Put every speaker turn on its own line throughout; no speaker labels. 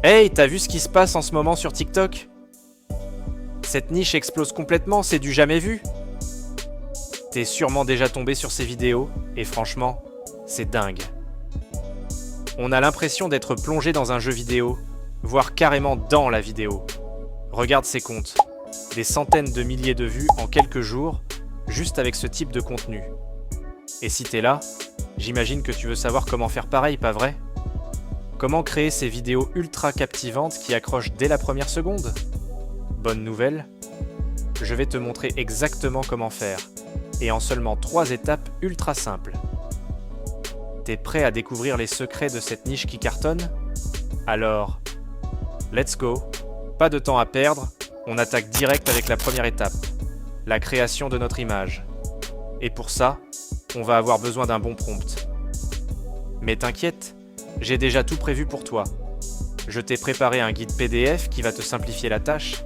Hey, t'as vu ce qui se passe en ce moment sur TikTok? Cette niche explose complètement, c'est du jamais vu. T'es sûrement déjà tombé sur ces vidéos, et franchement, c'est dingue. On a l'impression d'être plongé dans un jeu vidéo, voire carrément dans la vidéo. Regarde ces comptes, des centaines de milliers de vues en quelques jours, juste avec ce type de contenu. Et si t'es là, j'imagine que tu veux savoir comment faire pareil, pas vrai? Comment créer ces vidéos ultra captivantes qui accrochent dès la première seconde? Bonne nouvelle, je vais te montrer exactement comment faire, et en seulement 3 étapes ultra simples. T'es prêt à découvrir les secrets de cette niche qui cartonne? Alors, let's go! Pas de temps à perdre, on attaque direct avec la première étape, la création de notre image. Et pour ça, on va avoir besoin d'un bon prompt. Mais t'inquiète, j'ai déjà tout prévu pour toi. Je t'ai préparé un guide PDF qui va te simplifier la tâche.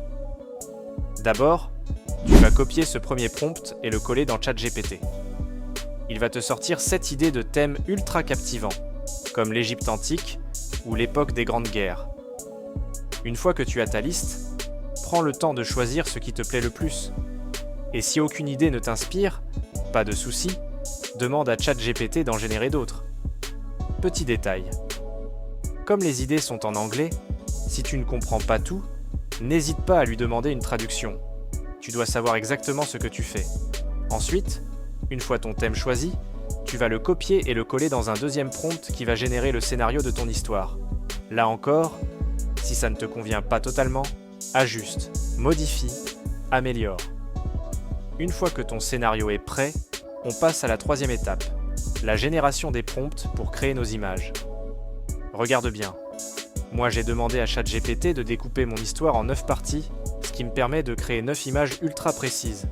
D'abord, tu vas copier ce premier prompt et le coller dans ChatGPT. Il va te sortir 7 idées de thèmes ultra captivants, comme l'Égypte antique ou l'époque des grandes guerres. Une fois que tu as ta liste, prends le temps de choisir ce qui te plaît le plus. Et si aucune idée ne t'inspire, pas de souci, demande à ChatGPT d'en générer d'autres. Petit détail. Comme les idées sont en anglais, si tu ne comprends pas tout, n'hésite pas à lui demander une traduction. Tu dois savoir exactement ce que tu fais. Ensuite, une fois ton thème choisi, tu vas le copier et le coller dans un deuxième prompt qui va générer le scénario de ton histoire. Là encore, si ça ne te convient pas totalement, ajuste, modifie, améliore. Une fois que ton scénario est prêt, on passe à la 3e étape, la génération des prompts pour créer nos images. Regarde bien. Moi, j'ai demandé à ChatGPT de découper mon histoire en 9 parties, ce qui me permet de créer 9 images ultra précises.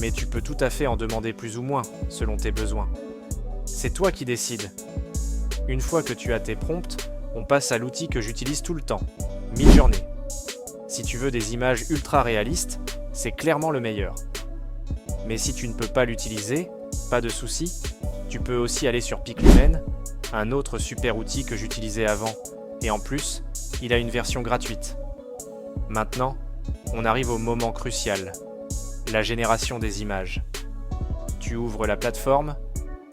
Mais tu peux tout à fait en demander plus ou moins, selon tes besoins. C'est toi qui décides. Une fois que tu as tes prompts, on passe à l'outil que j'utilise tout le temps, Midjourney. Si tu veux des images ultra réalistes, c'est clairement le meilleur. Mais si tu ne peux pas l'utiliser, pas de souci, tu peux aussi aller sur Piclumen, un autre super outil que j'utilisais avant, et en plus, il a une version gratuite. Maintenant, on arrive au moment crucial, la génération des images. Tu ouvres la plateforme,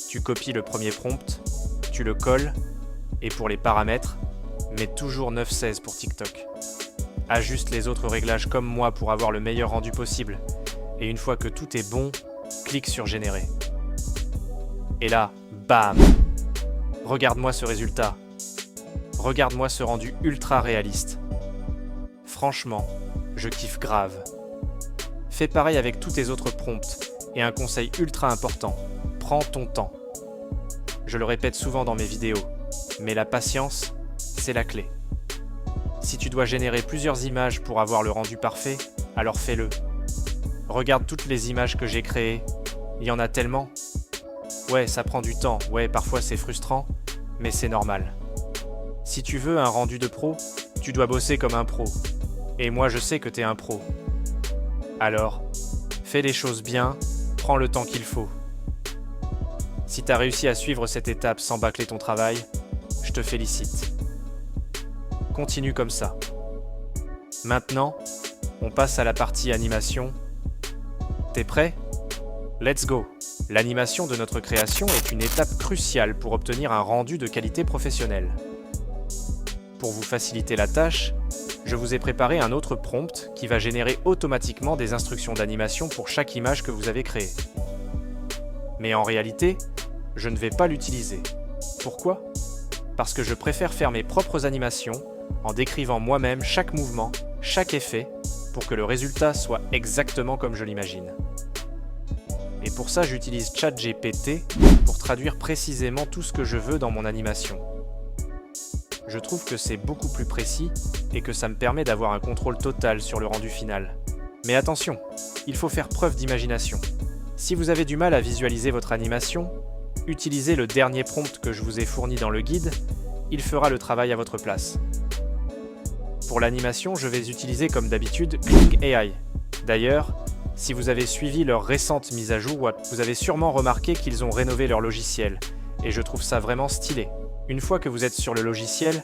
tu copies le premier prompt, tu le colles, et pour les paramètres, mets toujours 9:16 pour TikTok. Ajuste les autres réglages comme moi pour avoir le meilleur rendu possible, et une fois que tout est bon, clique sur Générer. Et là, bam! Regarde-moi ce résultat. Regarde-moi ce rendu ultra réaliste. Franchement, je kiffe grave. Fais pareil avec tous tes autres prompts, et un conseil ultra important, prends ton temps. Je le répète souvent dans mes vidéos, mais la patience, c'est la clé. Si tu dois générer plusieurs images pour avoir le rendu parfait, alors fais-le. Regarde toutes les images que j'ai créées, il y en a tellement. Ouais, ça prend du temps, ouais, parfois c'est frustrant, mais c'est normal. Si tu veux un rendu de pro, tu dois bosser comme un pro. Et moi je sais que t'es un pro. Alors, fais les choses bien, prends le temps qu'il faut. Si t'as réussi à suivre cette étape sans bâcler ton travail, je te félicite. Continue comme ça. Maintenant, on passe à la partie animation. T'es prêt? Let's go! L'animation de notre création est une étape cruciale pour obtenir un rendu de qualité professionnelle. Pour vous faciliter la tâche, je vous ai préparé un autre prompt qui va générer automatiquement des instructions d'animation pour chaque image que vous avez créée. Mais en réalité, je ne vais pas l'utiliser. Pourquoi? Parce que je préfère faire mes propres animations en décrivant moi-même chaque mouvement, chaque effet, pour que le résultat soit exactement comme je l'imagine. Et pour ça, j'utilise ChatGPT pour traduire précisément tout ce que je veux dans mon animation. Je trouve que c'est beaucoup plus précis et que ça me permet d'avoir un contrôle total sur le rendu final. Mais attention, il faut faire preuve d'imagination. Si vous avez du mal à visualiser votre animation, utilisez le dernier prompt que je vous ai fourni dans le guide, il fera le travail à votre place. Pour l'animation, je vais utiliser comme d'habitude Kling AI. D'ailleurs, si vous avez suivi leur récente mise à jour, vous avez sûrement remarqué qu'ils ont rénové leur logiciel, et je trouve ça vraiment stylé. Une fois que vous êtes sur le logiciel,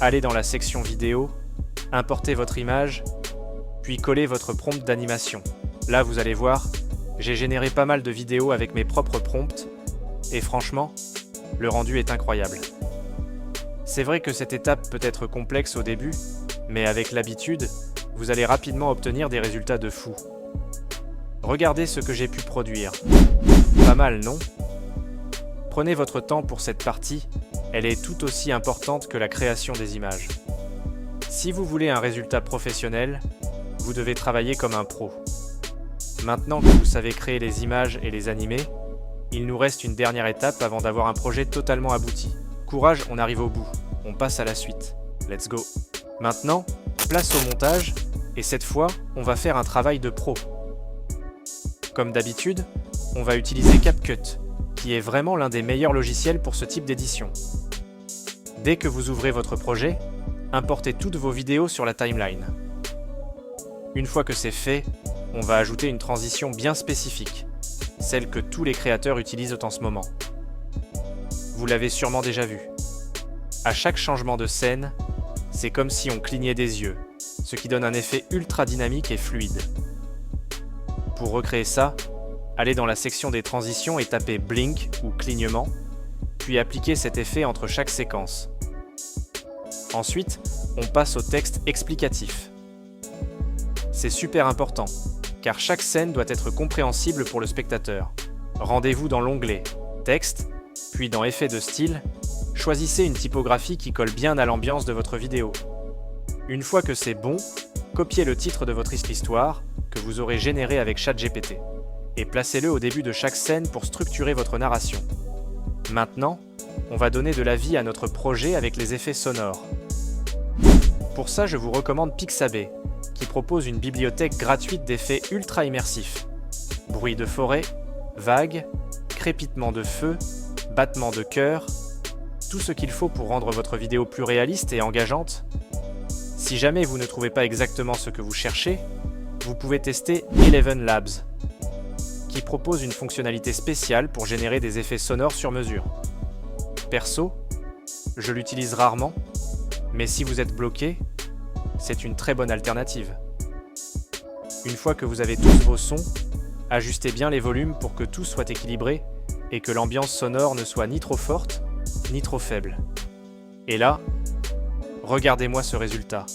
allez dans la section vidéo, importez votre image, puis collez votre prompt d'animation. Là, vous allez voir, j'ai généré pas mal de vidéos avec mes propres prompts, et franchement, le rendu est incroyable. C'est vrai que cette étape peut être complexe au début, mais avec l'habitude, vous allez rapidement obtenir des résultats de fou. Regardez ce que j'ai pu produire. Pas mal, non? Prenez votre temps pour cette partie, elle est tout aussi importante que la création des images. Si vous voulez un résultat professionnel, vous devez travailler comme un pro. Maintenant que vous savez créer les images et les animer, il nous reste une dernière étape avant d'avoir un projet totalement abouti. Courage, on arrive au bout. On passe à la suite. Let's go. Maintenant, place au montage, et cette fois, on va faire un travail de pro. Comme d'habitude, on va utiliser CapCut, qui est vraiment l'un des meilleurs logiciels pour ce type d'édition. Dès que vous ouvrez votre projet, importez toutes vos vidéos sur la timeline. Une fois que c'est fait, on va ajouter une transition bien spécifique, celle que tous les créateurs utilisent en ce moment. Vous l'avez sûrement déjà vu. À chaque changement de scène, c'est comme si on clignait des yeux, ce qui donne un effet ultra dynamique et fluide. Pour recréer ça, allez dans la section des transitions et tapez Blink ou clignement, puis appliquez cet effet entre chaque séquence. Ensuite, on passe au texte explicatif. C'est super important, car chaque scène doit être compréhensible pour le spectateur. Rendez-vous dans l'onglet Texte, puis dans Effets de style, choisissez une typographie qui colle bien à l'ambiance de votre vidéo. Une fois que c'est bon, copiez le titre de votre histoire, que vous aurez généré avec ChatGPT, et placez-le au début de chaque scène pour structurer votre narration. Maintenant, on va donner de la vie à notre projet avec les effets sonores. Pour ça, je vous recommande Pixabay, qui propose une bibliothèque gratuite d'effets ultra immersifs. Bruit de forêt, vagues, crépitement de feu, battement de cœur, tout ce qu'il faut pour rendre votre vidéo plus réaliste et engageante. Si jamais vous ne trouvez pas exactement ce que vous cherchez, vous pouvez tester Eleven Labs, qui propose une fonctionnalité spéciale pour générer des effets sonores sur mesure. Perso, je l'utilise rarement, mais si vous êtes bloqué, c'est une très bonne alternative. Une fois que vous avez tous vos sons, ajustez bien les volumes pour que tout soit équilibré et que l'ambiance sonore ne soit ni trop forte, ni trop faible. Et là, regardez-moi ce résultat.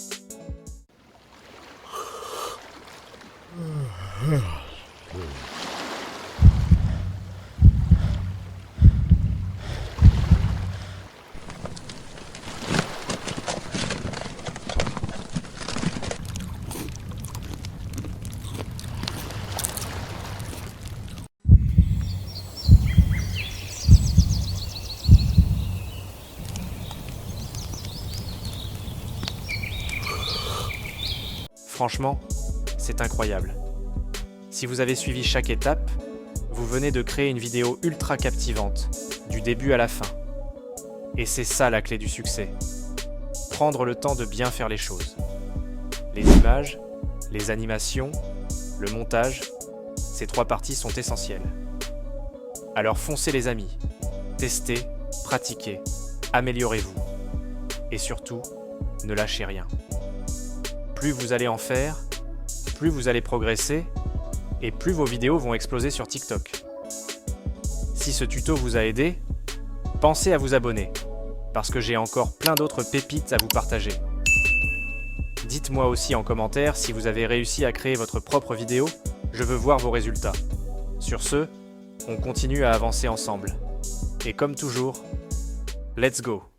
Franchement, c'est incroyable. Si vous avez suivi chaque étape, vous venez de créer une vidéo ultra captivante, du début à la fin. Et c'est ça la clé du succès. Prendre le temps de bien faire les choses. Les images, les animations, le montage, ces trois parties sont essentielles. Alors foncez les amis, testez, pratiquez, améliorez-vous. Et surtout, ne lâchez rien. Plus vous allez en faire, plus vous allez progresser, et plus vos vidéos vont exploser sur TikTok. Si ce tuto vous a aidé, pensez à vous abonner, parce que j'ai encore plein d'autres pépites à vous partager. Dites-moi aussi en commentaire si vous avez réussi à créer votre propre vidéo, je veux voir vos résultats. Sur ce, on continue à avancer ensemble. Et comme toujours, let's go!